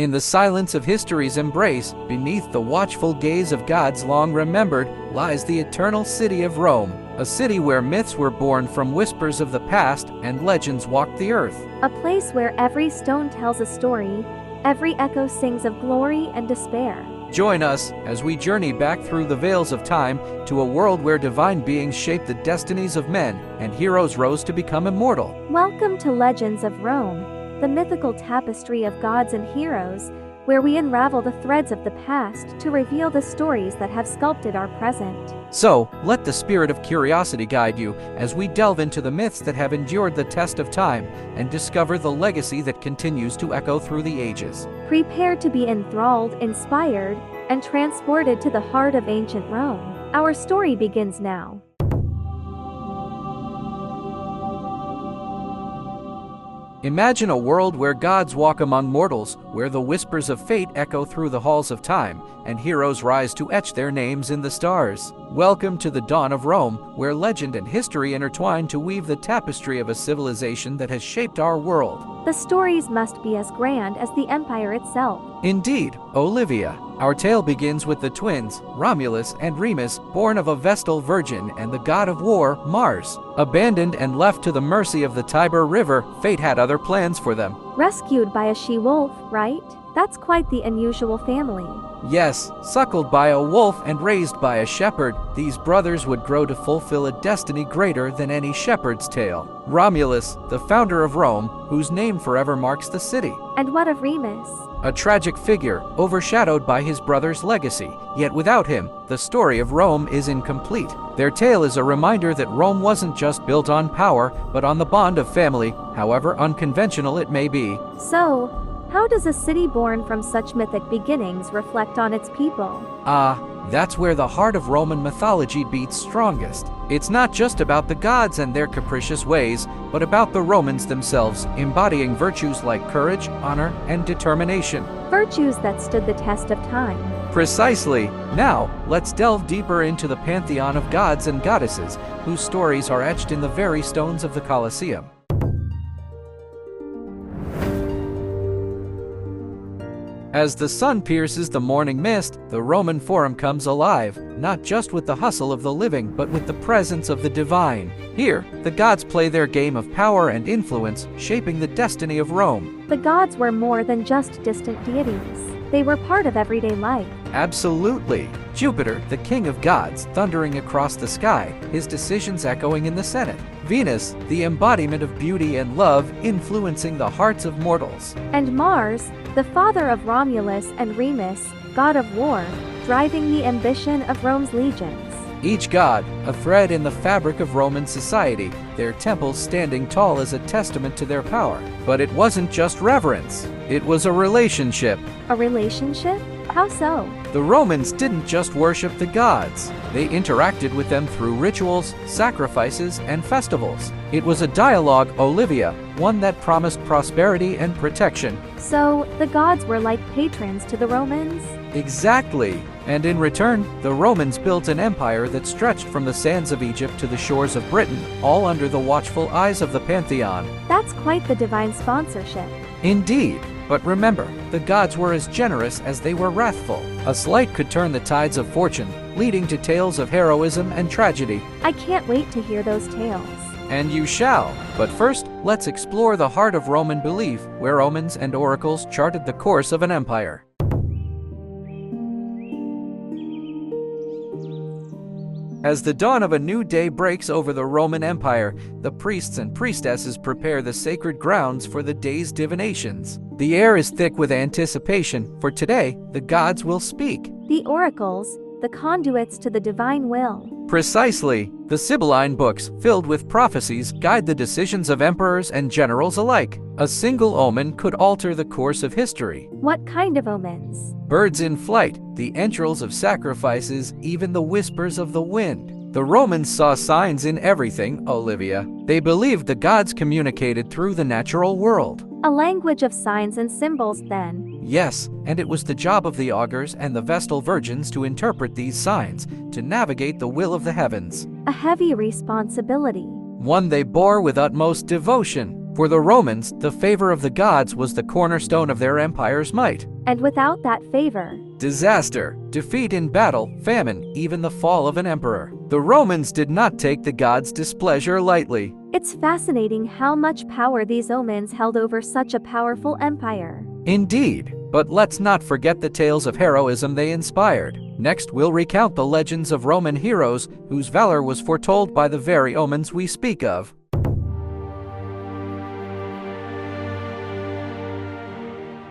In the silence of history's embrace, beneath the watchful gaze of gods long remembered, lies the eternal city of Rome, a city where myths were born from whispers of the past and legends walked the earth. A place where every stone tells a story, every echo sings of glory and despair. Join us as we journey back through the veils of time to a world where divine beings shaped the destinies of men and heroes rose to become immortal. Welcome to Legends of Rome, the mythical tapestry of gods and heroes, where we unravel the threads of the past to reveal the stories that have sculpted our present. So, let the spirit of curiosity guide you as we delve into the myths that have endured the test of time and discover the legacy that continues to echo through the ages. Prepare to be enthralled, inspired, and transported to the heart of ancient Rome. Our story begins now. Imagine a world where gods walk among mortals, where the whispers of fate echo through the halls of time, and heroes rise to etch their names in the stars. Welcome to the dawn of Rome, where legend and history intertwine to weave the tapestry of a civilization that has shaped our world. The stories must be as grand as the empire itself. Indeed, Olivia. Our tale begins with the twins, Romulus and Remus, born of a Vestal virgin and the god of war, Mars. Abandoned and left to the mercy of the Tiber River, fate had other plans for them. Rescued by a she-wolf, right? That's quite the unusual family. Yes, suckled by a wolf and raised by a shepherd, these brothers would grow to fulfill a destiny greater than any shepherd's tale. Romulus, the founder of Rome, whose name forever marks the city. And what of Remus? A tragic figure, overshadowed by his brother's legacy. Yet without him, the story of Rome is incomplete. Their tale is a reminder that Rome wasn't just built on power, but on the bond of family, however unconventional it may be. So, how does a city born from such mythic beginnings reflect on its people? That's where the heart of Roman mythology beats strongest. It's not just about the gods and their capricious ways, but about the Romans themselves, embodying virtues like courage, honor, and determination. Virtues that stood the test of time. Precisely. Now, let's delve deeper into the pantheon of gods and goddesses, whose stories are etched in the very stones of the Colosseum. As the sun pierces the morning mist, the Roman Forum comes alive, not just with the hustle of the living, but with the presence of the divine. Here, the gods play their game of power and influence, shaping the destiny of Rome. The gods were more than just distant deities. They were part of everyday life. Absolutely. Jupiter, the king of gods, thundering across the sky, his decisions echoing in the Senate. Venus, the embodiment of beauty and love, influencing the hearts of mortals. And Mars, the father of Romulus and Remus, god of war, driving the ambition of Rome's legions. Each god, a thread in the fabric of Roman society, their temples standing tall as a testament to their power. But it wasn't just reverence, it was a relationship. A relationship? How so? The Romans didn't just worship the gods. They interacted with them through rituals, sacrifices, and festivals. It was a dialogue, Olivia, one that promised prosperity and protection. So, the gods were like patrons to the Romans? Exactly. And in return, the Romans built an empire that stretched from the sands of Egypt to the shores of Britain, all under the watchful eyes of the Pantheon. That's quite the divine sponsorship. Indeed. But remember, the gods were as generous as they were wrathful. A slight could turn the tides of fortune, leading to tales of heroism and tragedy. I can't wait to hear those tales. And you shall. But first, let's explore the heart of Roman belief, where omens and oracles charted the course of an empire. As the dawn of a new day breaks over the Roman Empire, the priests and priestesses prepare the sacred grounds for the day's divinations. The air is thick with anticipation, for today, the gods will speak. The oracles, the conduits to the divine will. Precisely. The Sibylline books, filled with prophecies, guide the decisions of emperors and generals alike. A single omen could alter the course of history. What kind of omens? Birds in flight, the entrails of sacrifices, even the whispers of the wind. The Romans saw signs in everything, Olivia. They believed the gods communicated through the natural world. A language of signs and symbols, then. Yes, and it was the job of the augurs and the Vestal virgins to interpret these signs, to navigate the will of the heavens. A heavy responsibility. One they bore with utmost devotion. For the Romans, the favor of the gods was the cornerstone of their empire's might. And without that favor, Disaster, defeat in battle, famine, even the fall of an emperor. The Romans did not take the gods' displeasure lightly. it's fascinating how much power these omens held over such a powerful empire. Indeed, but let's not forget the tales of heroism they inspired. Next, we'll recount the legends of Roman heroes whose valor was foretold by the very omens we speak of.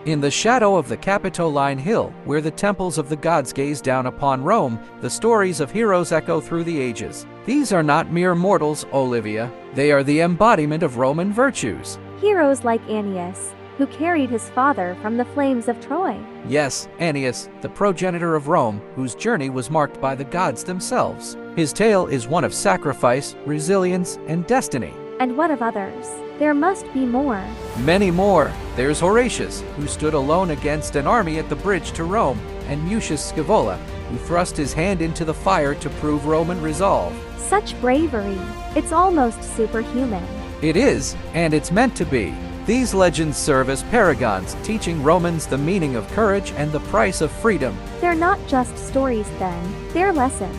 In the shadow of the Capitoline Hill, where the temples of the gods gaze down upon Rome, the stories of heroes echo through the ages. These are not mere mortals, Olivia. They are the embodiment of Roman virtues. Heroes like Aeneas, who carried his father from the flames of Troy. Yes, Aeneas, the progenitor of Rome, whose journey was marked by the gods themselves. His tale is one of sacrifice, resilience, and destiny. And what of others? There must be more. Many more. There's Horatius, who stood alone against an army at the bridge to Rome, and Mucius Scaevola, who thrust his hand into the fire to prove Roman resolve. Such bravery. It's almost superhuman. It is, and it's meant to be. These legends serve as paragons, teaching Romans the meaning of courage and the price of freedom. They're not just stories then, they're lessons.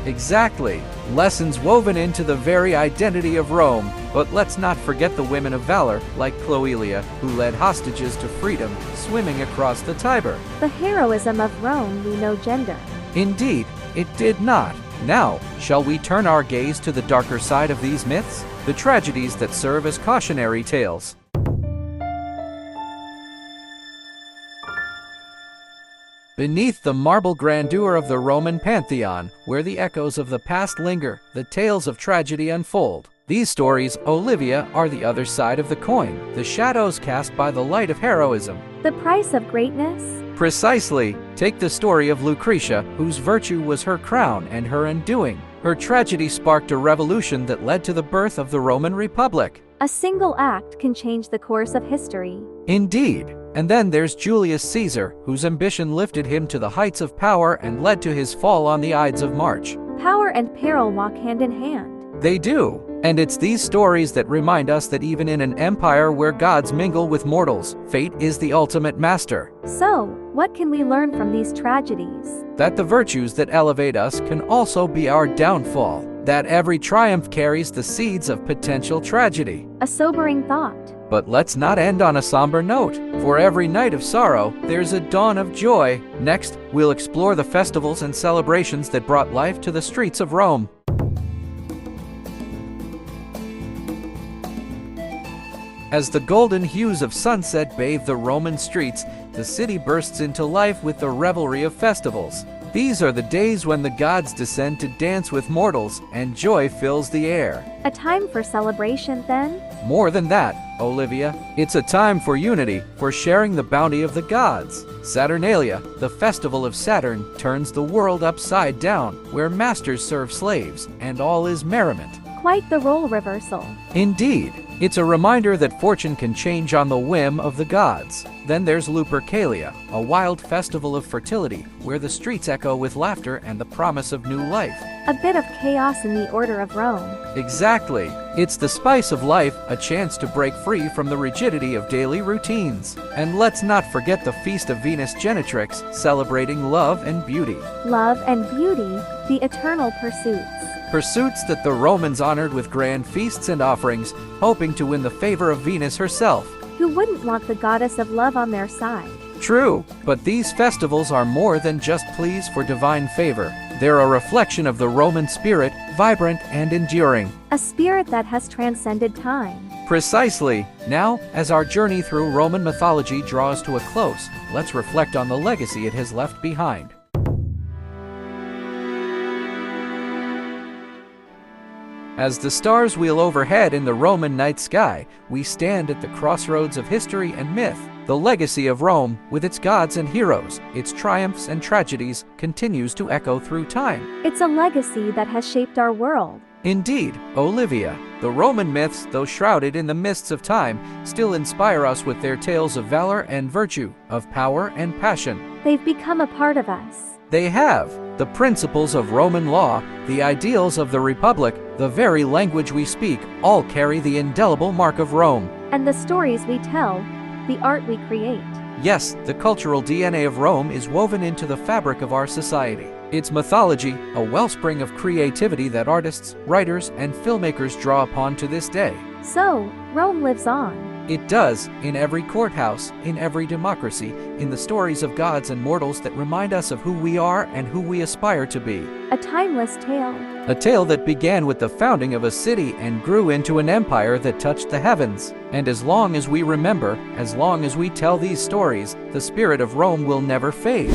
Exactly. Lessons woven into the very identity of Rome. But let's not forget the women of valor, like Cloelia, who led hostages to freedom, swimming across the Tiber. The heroism of Rome knew no gender. Indeed, it did not. Now, shall we turn our gaze to the darker side of these myths? The tragedies that serve as cautionary tales. Beneath the marble grandeur of the Roman Pantheon, where the echoes of the past linger, the tales of tragedy unfold. These stories, Olivia, are the other side of the coin, the shadows cast by the light of heroism. The price of greatness? Precisely. Take the story of Lucretia, whose virtue was her crown and her undoing. Her tragedy sparked a revolution that led to the birth of the Roman Republic. A single act can change the course of history. Indeed. And then there's Julius Caesar, whose ambition lifted him to the heights of power and led to his fall on the Ides of March. Power and peril walk hand in hand. They do. And it's these stories that remind us that even in an empire where gods mingle with mortals, fate is the ultimate master. So, what can we learn from these tragedies? That the virtues that elevate us can also be our downfall. That every triumph carries the seeds of potential tragedy. A sobering thought. But let's not end on a somber note. For every night of sorrow, there's a dawn of joy. Next, we'll explore the festivals and celebrations that brought life to the streets of Rome. As the golden hues of sunset bathe the Roman streets, the city bursts into life with the revelry of festivals. These are the days when the gods descend to dance with mortals, and joy fills the air. A time for celebration, then? More than that, Olivia. It's a time for unity, for sharing the bounty of the gods. Saturnalia, the festival of Saturn, turns the world upside down, where masters serve slaves, and all is merriment. Quite the role reversal. Indeed. It's a reminder that fortune can change on the whim of the gods. Then there's Lupercalia, a wild festival of fertility, where the streets echo with laughter and the promise of new life. A bit of chaos in the order of Rome. Exactly. It's the spice of life, a chance to break free from the rigidity of daily routines. And let's not forget the Feast of Venus Genitrix, celebrating love and beauty. Love and beauty, the eternal pursuits. Pursuits that the Romans honored with grand feasts and offerings, hoping to win the favor of Venus herself. Who wouldn't want the goddess of love on their side? True, but these festivals are more than just pleas for divine favor. They're a reflection of the Roman spirit, vibrant and enduring. A spirit that has transcended time. Precisely. Now, as our journey through Roman mythology draws to a close, let's reflect on the legacy it has left behind. As the stars wheel overhead in the Roman night sky, we stand at the crossroads of history and myth. The legacy of Rome, with its gods and heroes, its triumphs and tragedies, continues to echo through time. It's a legacy that has shaped our world. Indeed, Olivia. The Roman myths, though shrouded in the mists of time, still inspire us with their tales of valor and virtue, of power and passion. They've become a part of us. They have. The principles of Roman law, the ideals of the Republic, the very language we speak, all carry the indelible mark of Rome. And the stories we tell, the art we create. Yes, the cultural DNA of Rome is woven into the fabric of our society. Its mythology, a wellspring of creativity that artists, writers, and filmmakers draw upon to this day. So, Rome lives on. It does, in every courthouse, in every democracy, in the stories of gods and mortals that remind us of who we are and who we aspire to be. A timeless tale. A tale that began with the founding of a city and grew into an empire that touched the heavens. And as long as we remember, as long as we tell these stories, the spirit of Rome will never fade.